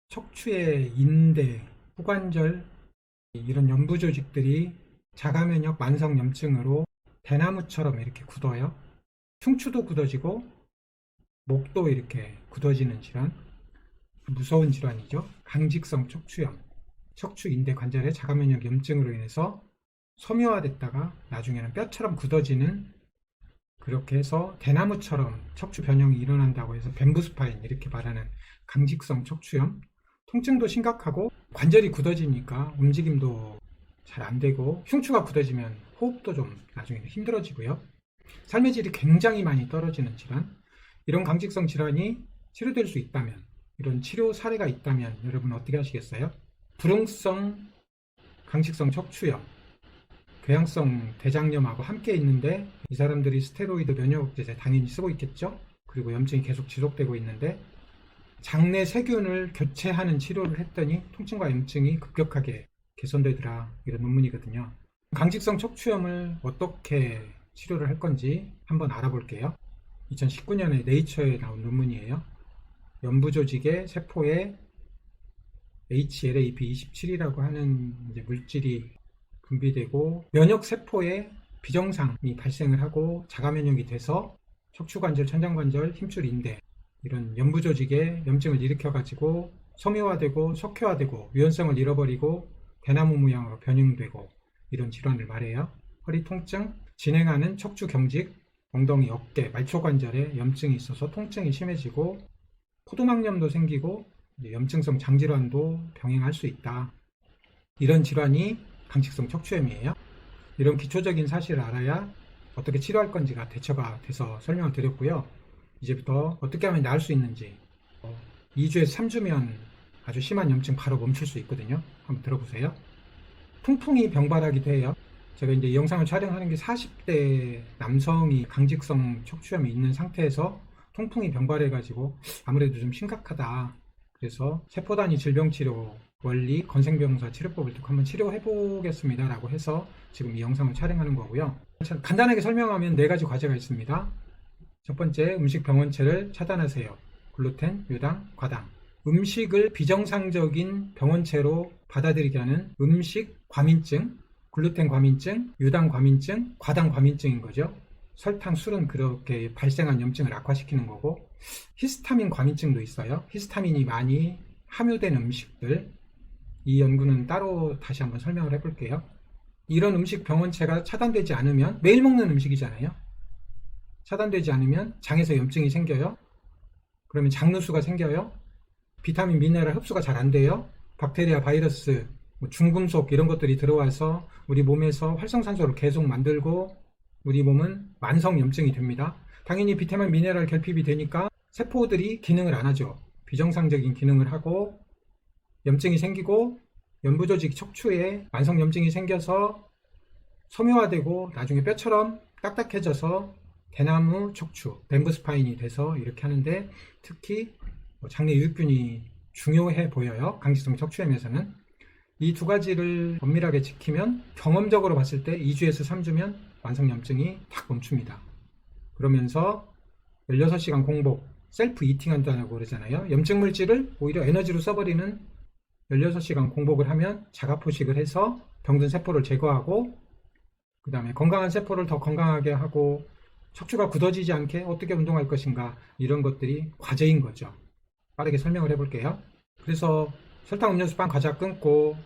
척추의 인대, 후관절 이런 연부 조직들이 자가면역 만성염증으로 대나무처럼 이렇게 굳어요. 흉추도 굳어지고 목도 이렇게 굳어지는 질환, 무서운 질환이죠. 강직성 척추염, 척추 인대 관절의 자가면역 염증으로 인해서 섬유화됐다가 나중에는 뼈처럼 굳어지는, 그렇게 해서 대나무처럼 척추 변형이 일어난다고 해서 뱀부스파인 이렇게 말하는 강직성 척추염. 통증도 심각하고 관절이 굳어지니까 움직임도 잘 안 되고 흉추가 굳어지면 호흡도 좀 나중에는 힘들어지고요. 삶의 질이 굉장히 많이 떨어지는 질환. 이런 강직성 질환이 치료될 수 있다면, 이런 치료 사례가 있다면 여러분 어떻게 하시겠어요? 불응성 강직성 척추염, 궤양성 대장염하고 함께 있는데 이 사람들이 스테로이드 면역억제제 당연히 쓰고 있겠죠. 그리고 염증이 계속 지속되고 있는데 장내 세균을 교체하는 치료를 했더니 통증과 염증이 급격하게 개선되더라, 이런 논문이거든요. 강직성 척추염을 어떻게 치료를 할 건지 한번 알아볼게요. 2019년에 네이처에 나온 논문이에요. 연부 조직의 세포에 HLA-B27이라고 하는 물질이 분비되고 면역 세포에 비정상이 발생을 하고 자가면역이 돼서 척추관절, 천장관절, 힘줄 인대 이런 연부 조직에 염증을 일으켜가지고 섬유화되고 석회화되고 유연성을 잃어버리고 대나무 모양으로 변형되고 이런 질환을 말해요. 허리 통증, 진행하는 척추 경직, 엉덩이, 어깨, 말초관절에 염증이 있어서 통증이 심해지고 포도막염도 생기고 염증성 장질환도 병행할 수 있다. 이런 질환이 강직성 척추염이에요. 이런 기초적인 사실을 알아야 어떻게 치료할 건지가 대처가 돼서 설명을 드렸고요. 이제부터 어떻게 하면 나을 수 있는지, 2주에서 3주면 아주 심한 염증 바로 멈출 수 있거든요. 한번 들어보세요. 통풍이 병발하기도 해요. 제가 이제 이 영상을 촬영하는 게 40대 남성이 강직성 척추염이 있는 상태에서 통풍이 병발해가지고 아무래도 좀 심각하다. 그래서 세포단위 질병치료 원리 건생병사 치료법을 듣고 한번 치료해보겠습니다 라고 해서 지금 이 영상을 촬영하는 거고요. 간단하게 설명하면 4가지 과제가 있습니다. 첫 번째, 음식 병원체를 차단하세요. 글루텐, 유당, 과당. 음식을 비정상적인 병원체로 받아들이게 하는 음식 과민증, 글루텐 과민증, 유당 과민증, 과당 과민증인 거죠. 설탕, 술은 그렇게 발생한 염증을 악화시키는 거고, 히스타민 과민증도 있어요. 히스타민이 많이 함유된 음식들, 이 연구는 따로 다시 한번 설명을 해볼게요. 이런 음식 병원체가 차단되지 않으면, 매일 먹는 음식이잖아요. 차단되지 않으면 장에서 염증이 생겨요. 그러면 장누수가 생겨요. 비타민, 미네랄 흡수가 잘 안 돼요. 박테리아, 바이러스, 중금속 이런 것들이 들어와서 우리 몸에서 활성산소를 계속 만들고 우리 몸은 만성염증이 됩니다. 당연히 비타민, 미네랄 결핍이 되니까 세포들이 기능을 안 하죠. 비정상적인 기능을 하고 염증이 생기고 연부조직 척추에 만성염증이 생겨서 섬유화되고 나중에 뼈처럼 딱딱해져서 대나무 척추, 뱀부스파인이 돼서 이렇게 하는데, 특히 장내 유익균이 중요해 보여요. 강직성 척추염에서는. 이 2가지를 엄밀하게 지키면 경험적으로 봤을 때 2주에서 3주면 만성염증이 탁 멈춥니다. 그러면서 16시간 공복, 셀프 이팅 한다고 그러잖아요. 염증 물질을 오히려 에너지로 써버리는 16시간 공복을 하면 자가포식을 해서 병든 세포를 제거하고, 그 다음에 건강한 세포를 더 건강하게 하고 척추가 굳어지지 않게 어떻게 운동할 것인가, 이런 것들이 과제인 거죠. 빠르게 설명을 해볼게요. 그래서 설탕, 음료수, 빵, 과자 끊고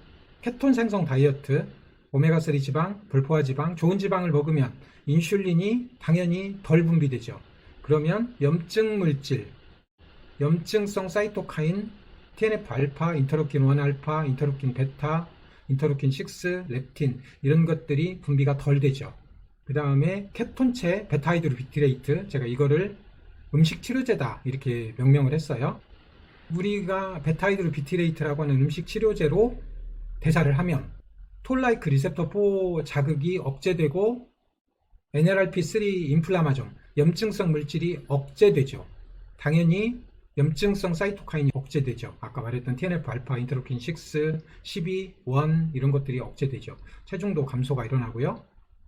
케톤 생성 다이어트, 오메가3 지방, 불포화 지방, 좋은 지방을 먹으면 인슐린이 당연히 덜 분비되죠. 그러면 염증 물질, 염증성 사이토카인, TNF-알파, 인터루킨 1알파, 인터루킨 베타, 인터루킨 6, 렙틴 이런 것들이 분비가 덜 되죠. 그 다음에 케톤체 베타하이드로비트레이트, 제가 이거를 음식 치료제다 이렇게 명명을 했어요. 우리가 베타하이드로비트레이트라고 하는 음식 치료제로 대사를 하면 톨라이크 리셉터 4 자극이 억제되고 NLRP3 인플라마존, 염증성 물질이 억제되죠. 당연히 염증성 사이토카인이 억제되죠. 아까 말했던 TNF-알파, 인터루킨 6, 12, 1 이런 것들이 억제되죠. 체중도 감소가 일어나고요.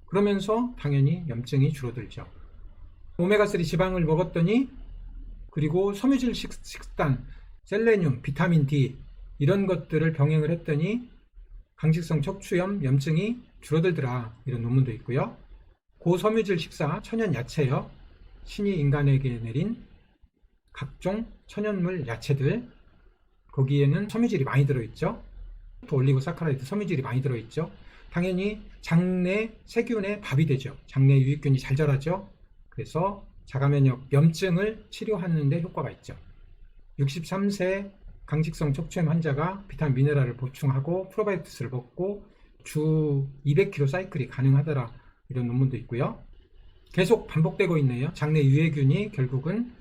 그러면서 당연히 염증이 줄어들죠. 오메가3 지방을 먹었더니, 그리고 섬유질 식단, 셀레늄, 비타민 D 이런 것들을 병행을 했더니 강직성 척추염 염증이 줄어들더라. 이런 논문도 있고요. 고섬유질 식사, 천연 야채요. 신이 인간에게 내린 각종 천연물 야채들, 거기에는 섬유질이 많이 들어있죠. 올리고사카라이드 섬유질이 많이 들어있죠. 당연히 장내 세균의 밥이 되죠. 장내 유익균이 잘 자라죠. 그래서 자가면역 염증을 치료하는 데 효과가 있죠. 63세 강직성 척추염 환자가 비타민 미네랄을 보충하고 프로바이오틱스를 먹고 주 200km 사이클이 가능하더라. 이런 논문도 있고요. 계속 반복되고 있네요. 장내 유해균이 결국은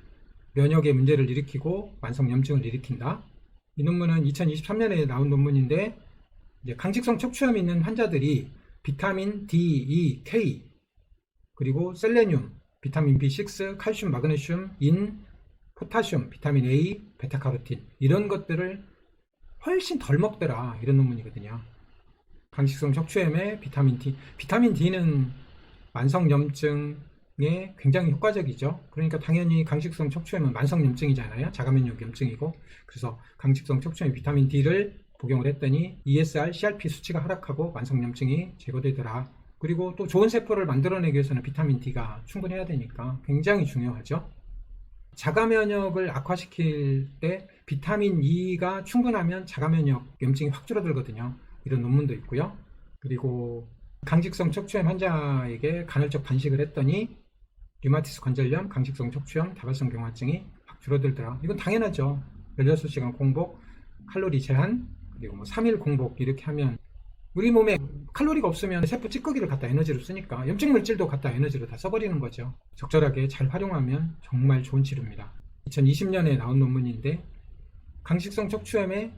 면역의 문제를 일으키고 만성 염증을 일으킨다. 이 논문은 2023년에 나온 논문인데, 이제 강직성 척추염이 있는 환자들이 비타민 D, E, K, 그리고 셀레늄, 비타민 B6, 칼슘, 마그네슘, 인, 포타슘, 비타민 A, 베타카로틴 이런 것들을 훨씬 덜 먹더라. 이런 논문이거든요. 강직성 척추염에 비타민 D. 비타민 D는 만성 염증에 굉장히 효과적이죠. 그러니까 당연히 강직성 척추염은 만성 염증이잖아요. 자가면역 염증이고. 그래서 강직성 척추염에 비타민 D를 복용을 했더니 ESR, CRP 수치가 하락하고 만성 염증이 제거되더라. 그리고 또 좋은 세포를 만들어내기 위해서는 비타민 D가 충분해야 되니까 굉장히 중요하죠. 자가면역을 악화시킬 때 비타민 E가 충분하면 자가면역 염증이 확 줄어들거든요. 이런 논문도 있고요. 그리고 강직성 척추염 환자에게 간헐적 단식을 했더니 류마티스 관절염, 강직성 척추염, 다발성 경화증이 확 줄어들더라. 이건 당연하죠. 16시간 공복, 칼로리 제한, 그리고 3일 공복 이렇게 하면 우리 몸에 칼로리가 없으면 세포 찌꺼기를 갖다 에너지로 쓰니까 염증 물질도 갖다 에너지로 다 써버리는 거죠. 적절하게 잘 활용하면 정말 좋은 치료입니다. 2020년에 나온 논문인데, 강직성 척추염의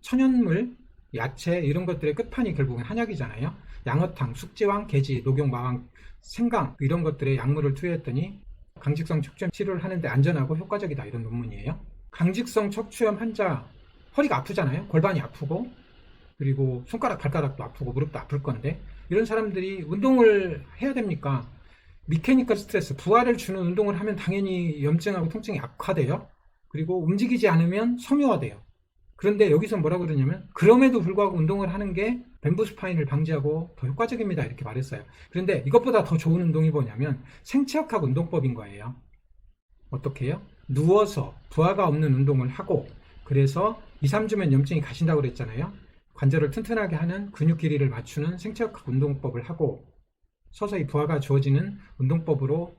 천연물, 야채 이런 것들의 끝판이 결국은 한약이잖아요. 양어탕, 숙지황, 게지, 녹용, 마왕, 생강 이런 것들의 약물을 투여했더니 강직성 척추염 치료를 하는데 안전하고 효과적이다. 이런 논문이에요. 강직성 척추염 환자 허리가 아프잖아요. 골반이 아프고, 그리고 손가락, 발가락도 아프고 무릎도 아플 건데, 이런 사람들이 운동을 해야 됩니까? 미케니컬 스트레스, 부하를 주는 운동을 하면 당연히 염증하고 통증이 악화돼요. 그리고 움직이지 않으면 섬유화돼요. 그런데 여기서 뭐라고 그러냐면, 그럼에도 불구하고 운동을 하는 게 뱀부 스파인을 방지하고 더 효과적입니다. 이렇게 말했어요. 그런데 이것보다 더 좋은 운동이 뭐냐면 생체역학 운동법인 거예요. 어떻게 해요? 누워서 부하가 없는 운동을 하고, 그래서 2, 3주면 염증이 가신다고 그랬잖아요. 관절을 튼튼하게 하는 근육 길이를 맞추는 생체역학 운동법을 하고 서서히 부하가 주어지는 운동법으로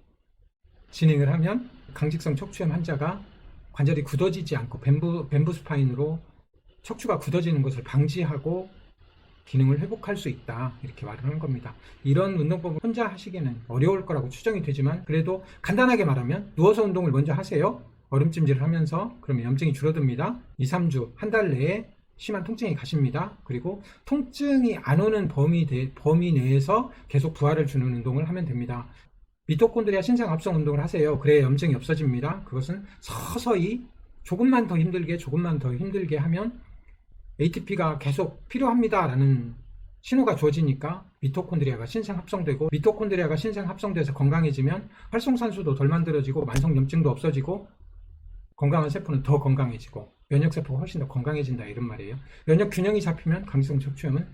진행을 하면 강직성 척추염 환자가 관절이 굳어지지 않고 뱀부 스파인으로 척추가 굳어지는 것을 방지하고 기능을 회복할 수 있다. 이렇게 말을 하는 겁니다. 이런 운동법을 혼자 하시기는 어려울 거라고 추정이 되지만, 그래도 간단하게 말하면 누워서 운동을 먼저 하세요. 얼음찜질을 하면서. 그러면 염증이 줄어듭니다. 2, 3주, 한 달 내에 심한 통증이 가십니다. 그리고 통증이 안 오는 범위 내에서 계속 부하를 주는 운동을 하면 됩니다. 미토콘드리아 신생합성 운동을 하세요. 그래야 염증이 없어집니다. 그것은 서서히 조금만 더 힘들게 하면 ATP가 계속 필요합니다 라는 신호가 주어지니까 미토콘드리아가 신생합성되고, 미토콘드리아가 신생합성돼서 건강해지면 활성산소도 덜 만들어지고 만성 염증도 없어지고 건강한 세포는 더 건강해지고 면역세포가 훨씬 더 건강해진다. 이런 말이에요. 면역 균형이 잡히면 강직성 척추염은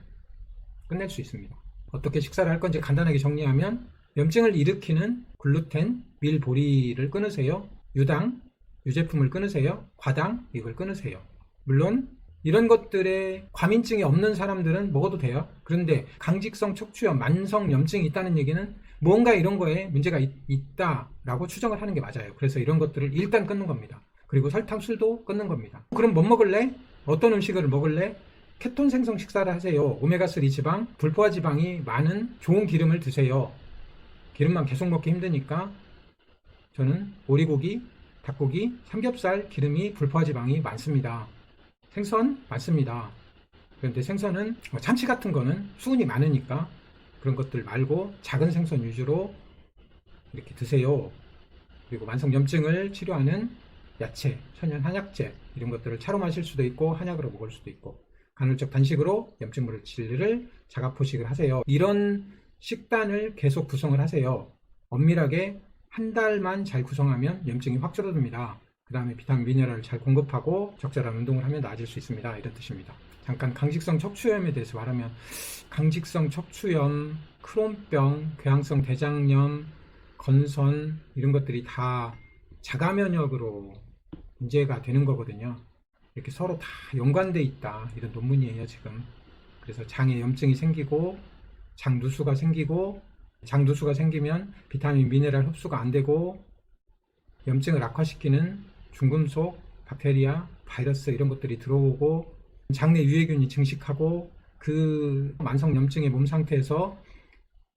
끝낼 수 있습니다. 어떻게 식사를 할 건지 간단하게 정리하면, 염증을 일으키는 글루텐, 밀, 보리를 끊으세요. 유당, 유제품을 끊으세요. 과당, 이걸 끊으세요. 물론 이런 것들에 과민증이 없는 사람들은 먹어도 돼요. 그런데 강직성 척추염, 만성 염증이 있다는 얘기는 뭔가 이런 거에 문제가 있다라고 추정을 하는 게 맞아요. 그래서 이런 것들을 일단 끊는 겁니다. 그리고 설탕, 술도 끊는 겁니다. 그럼 뭐 먹을래? 어떤 음식을 먹을래? 케톤 생성 식사를 하세요. 오메가3 지방, 불포화 지방이 많은 좋은 기름을 드세요. 기름만 계속 먹기 힘드니까 저는 오리고기, 닭고기, 삼겹살 기름이 불포화 지방이 많습니다. 생선 많습니다. 그런데 생선은 참치 같은 거는 수분이 많으니까 그런 것들 말고 작은 생선 위주로 이렇게 드세요. 그리고 만성 염증을 치료하는 야채, 천연 한약재 이런 것들을 차로 마실 수도 있고 한약으로 먹을 수도 있고, 간헐적 단식으로 염증 물질을 자가 포식을 하세요. 이런 식단을 계속 구성을 하세요. 엄밀하게 한 달만 잘 구성하면 염증이 확 줄어듭니다. 그 다음에 비타민 미네랄을 잘 공급하고 적절한 운동을 하면 나아질 수 있습니다. 이런 뜻입니다. 잠깐 강직성 척추염에 대해서 말하면, 강직성 척추염, 크론병, 궤양성 대장염, 건선 이런 것들이 다 자가 면역으로 문제가 되는 거거든요. 이렇게 서로 다 연관돼 있다, 이런 논문이에요 지금. 그래서 장에 염증이 생기고 장누수가 생기고, 장누수가 생기면 비타민 미네랄 흡수가 안 되고 염증을 악화시키는 중금속, 박테리아, 바이러스 이런 것들이 들어오고, 장내 유해균이 증식하고, 그 만성 염증의 몸 상태에서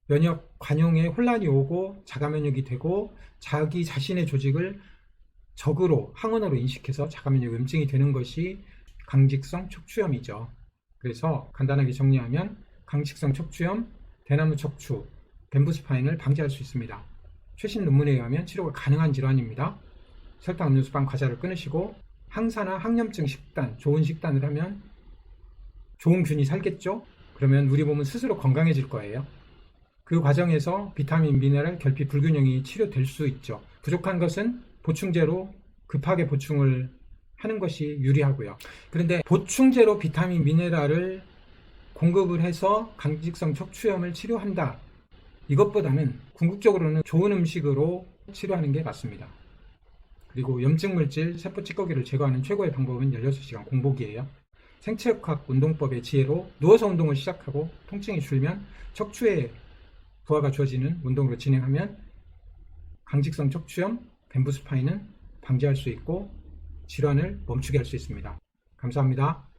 면역 관용에 혼란이 오고 자가 면역이 되고, 자기 자신의 조직을 적으로, 항원으로 인식해서 자가 면역 염증이 되는 것이 강직성 척추염이죠. 그래서 간단하게 정리하면 강직성 척추염, 대나무 척추, 뱀부 스파인을 방지할 수 있습니다. 최신 논문에 의하면 치료가 가능한 질환입니다. 설탕, 음료수, 빵, 과자를 끊으시고 항산화, 항염증 식단, 좋은 식단을 하면 좋은 균이 살겠죠? 그러면 우리 몸은 스스로 건강해질 거예요. 그 과정에서 비타민, 미네랄, 결핍, 불균형이 치료될 수 있죠. 부족한 것은 보충제로 급하게 보충을 하는 것이 유리하고요. 그런데 보충제로 비타민, 미네랄을 공급을 해서 강직성 척추염을 치료한다, 이것보다는 궁극적으로는 좋은 음식으로 치료하는 게 맞습니다. 그리고 염증물질, 세포 찌꺼기를 제거하는 최고의 방법은 16시간 공복이에요. 생체역학 운동법의 지혜로 누워서 운동을 시작하고 통증이 줄면 척추에 부하가 주어지는 운동으로 진행하면 강직성 척추염, 뱀부 스파인은 방지할 수 있고 질환을 멈추게 할 수 있습니다. 감사합니다.